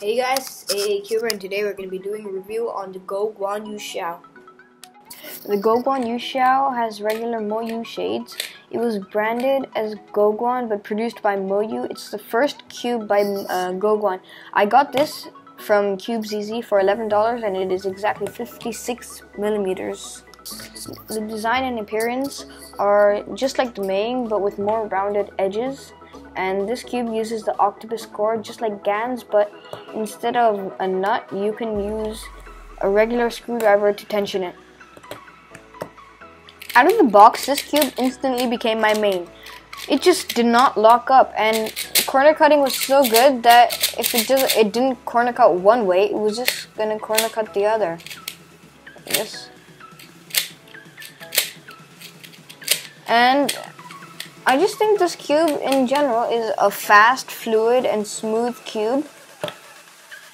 Hey guys, it's AACuber, and today we're going to be doing a review on the Go Guan Yu Xiao. The Go Guan Yu Xiao has regular Moyu shades. It was branded as Go Guan but produced by Moyu. It's the first cube by Go Guan. I got this from Cube ZZ for $11 and it is exactly 56 millimeters. The design and appearance are just like the Maying but with more rounded edges. And this cube uses the octopus core just like GAN's, but instead of a nut, you can use a regular screwdriver to tension it. Out of the box, this cube instantly became my main. It just did not lock up, and corner cutting was so good that if it didn't corner cut one way, it was just gonna corner cut the other. Yes. And I just think this cube in general is a fast, fluid, and smooth cube.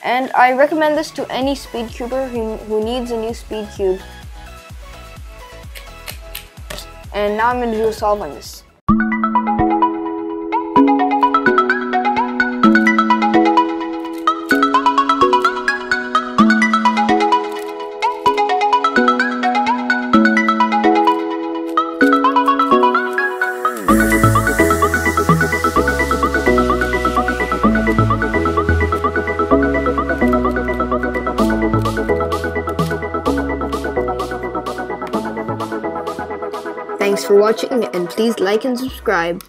And I recommend this to any speed cuber who needs a new speed cube. And now I'm going to do a solve on this. Thanks for watching, and please like and subscribe.